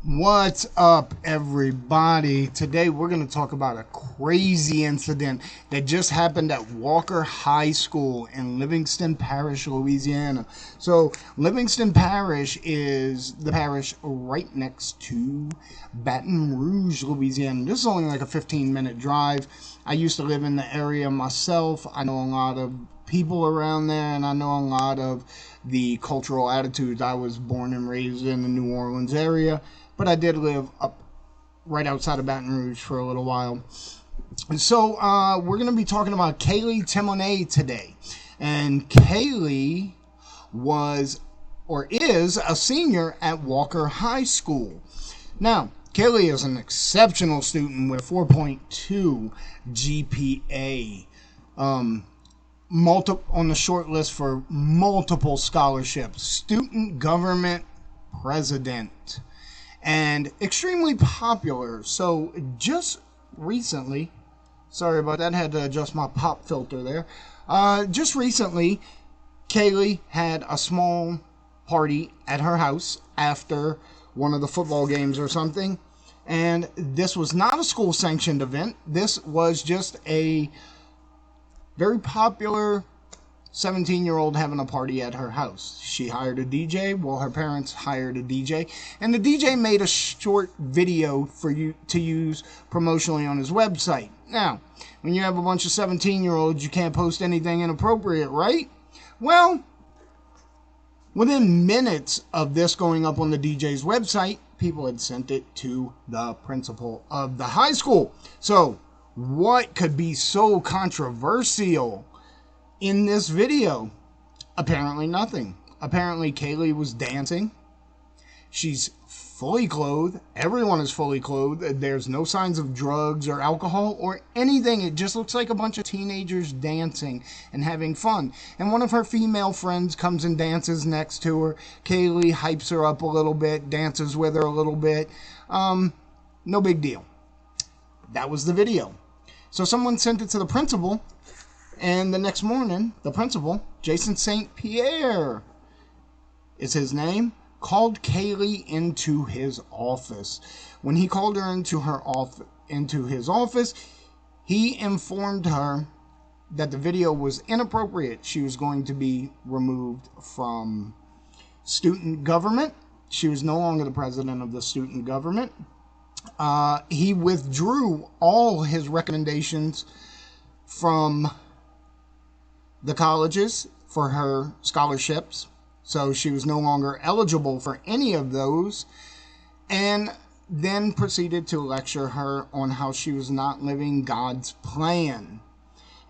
What's up, everybody? Today we're going to talk about a crazy incident that just happened at Walker High School in Livingston Parish, Louisiana. So Livingston Parish is the parish right next to Baton Rouge, Louisiana. This is only like a 15-minute drive. I used to live in the area myself. I know a lot of people around there, and I know a lot of the cultural attitudes. I was born and raised in the New Orleans area, but I did live up right outside of Baton Rouge for a little while. So we're going to be talking about Kaylee Timonet today. And Kaylee was or is a senior at Walker High School. Now, Kaylee is an exceptional student with a 4.2 GPA. On the short list for multiple scholarships, student government president, and extremely popular. So just recently, sorry about that, had to adjust my pop filter there. Just recently, Kaylee had a small party at her house after one of the football games or something, and this was not a school sanctioned event. This was just a very popular 17-year-old having a party at her house. She hired a DJ. Well, her parents hired a DJ. And the DJ made a short video for you to use promotionally on his website. Now, when you have a bunch of 17-year-olds, you can't post anything inappropriate, right? Well, within minutes of this going up on the DJ's website, people had sent it to the principal of the high school. So, what could be so controversial in this video? Apparently nothing. Apparently Kaylee was dancing. She's fully clothed. Everyone is fully clothed. There's no signs of drugs or alcohol or anything. It just looks like a bunch of teenagers dancing and having fun. And one of her female friends comes and dances next to her. Kaylee hypes her up a little bit, dances with her a little bit. No big deal. That was the video. So someone sent it to the principal, and the next morning, the principal, Jason St. Pierre is his name, called Kaylee into his office. When he called her into his office, he informed her that the video was inappropriate. She was going to be removed from student government. She was no longer the president of the student government. He withdrew all his recommendations from the colleges for her scholarships, so she was no longer eligible for any of those, and then proceeded to lecture her on how she was not living God's plan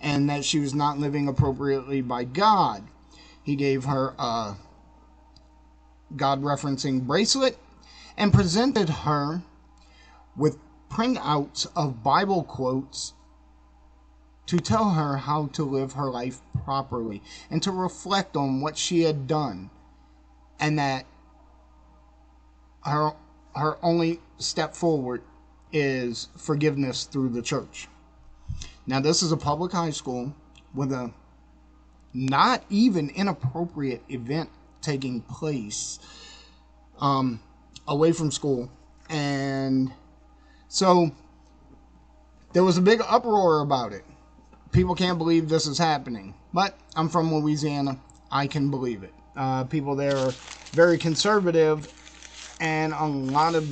and that she was not living appropriately by God. He gave her a God-referencing bracelet and presented her with printouts of Bible quotes to tell her how to live her life properly and to reflect on what she had done, and that her only step forward is forgiveness through the church. Now, this is a public high school with a not even inappropriate event taking place away from school, and so there was a big uproar about it. People can't believe this is happening. But I'm from Louisiana. I can believe it. People there are very conservative, and a lot of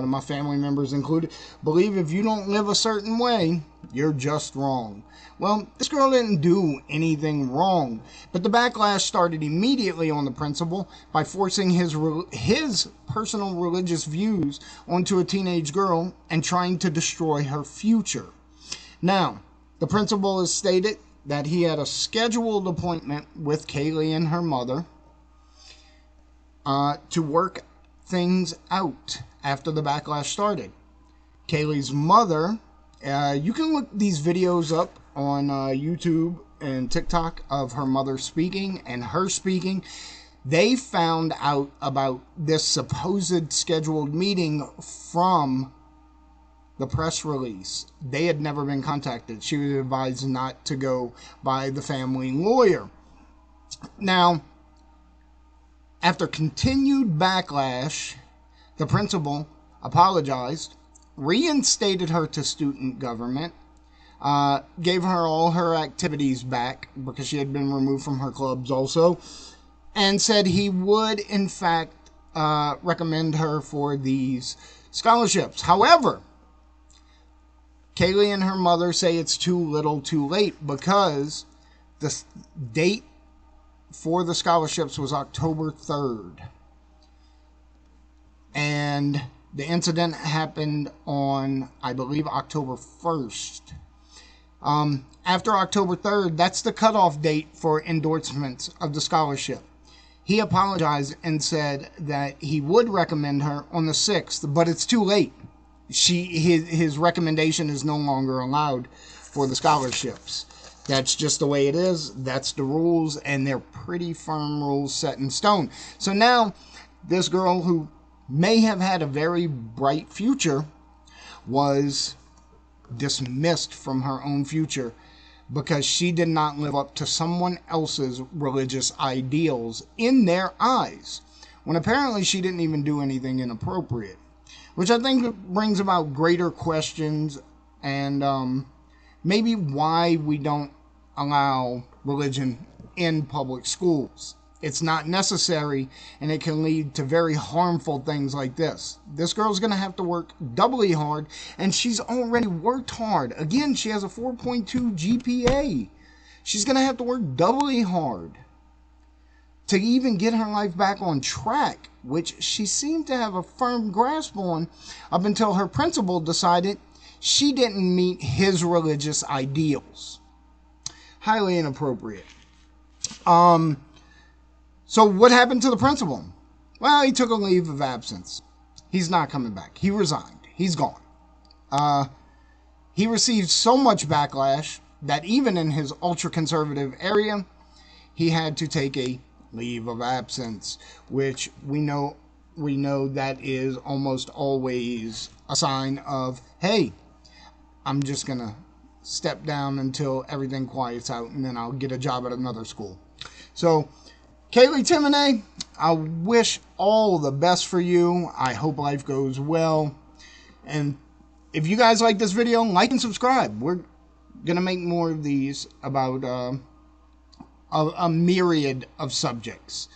my family members included, believe if you don't live a certain way, you're just wrong. Well, this girl didn't do anything wrong, but the backlash started immediately on the principal by forcing his personal religious views onto a teenage girl and trying to destroy her future. Now, the principal has stated that he had a scheduled appointment with Kaylee and her mother to work things out after the backlash started. Kaylee's mother, you can look these videos up on YouTube and TikTok of her mother speaking and her speaking. They found out about this supposed scheduled meeting from the press release. They had never been contacted. She was advised not to go by the family lawyer. Now, after continued backlash, The principal apologized, reinstated her to student government, gave her all her activities back because she had been removed from her clubs also, and said he would, in fact, recommend her for these scholarships. However, Kaylee and her mother say it's too little too late because the date for the scholarships was October 3rd. And the incident happened on, I believe, October 1st. After October 3rd, that's the cutoff date for endorsements of the scholarship. He apologized and said that he would recommend her on the 6th, but it's too late. His recommendation is no longer allowed for the scholarships. That's just the way it is. That's the rules, and they're pretty firm rules set in stone. So now, this girl who may have had a very bright future was dismissed from her own future because she did not live up to someone else's religious ideals in their eyes, when apparently she didn't even do anything inappropriate, which I think brings about greater questions and maybe why we don't allow religion in public schools. It's not necessary, and it can lead to very harmful things like this. This girl's going to have to work doubly hard, and she's already worked hard. Again, she has a 4.2 GPA. She's going to have to work doubly hard to even get her life back on track, which she seemed to have a firm grasp on up until her principal decided she didn't meet his religious ideals. Highly inappropriate. So what happened to the principal? Well, he took a leave of absence. He's not coming back. He resigned. He's gone. He received so much backlash that even in his ultra-conservative area, he had to take a leave of absence, which we know that is almost always a sign of, hey, I'm just going to step down until everything quiets out, and then I'll get a job at another school. So, Kaylee Timonet, I wish all the best for you. I hope life goes well. And if you guys like this video, like and subscribe. We're going to make more of these about a myriad of subjects.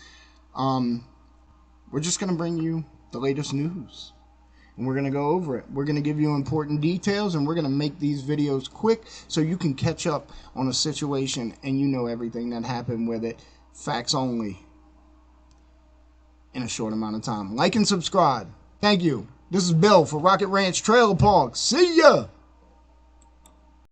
We're just going to bring you the latest news. And we're going to go over it. We're going to give you important details, and we're going to make these videos quick so you can catch up on a situation and you know everything that happened with it. Facts only in a short amount of time. Like and subscribe. Thank you. This is Bill for Rocket Ranch Trailer Park. See ya!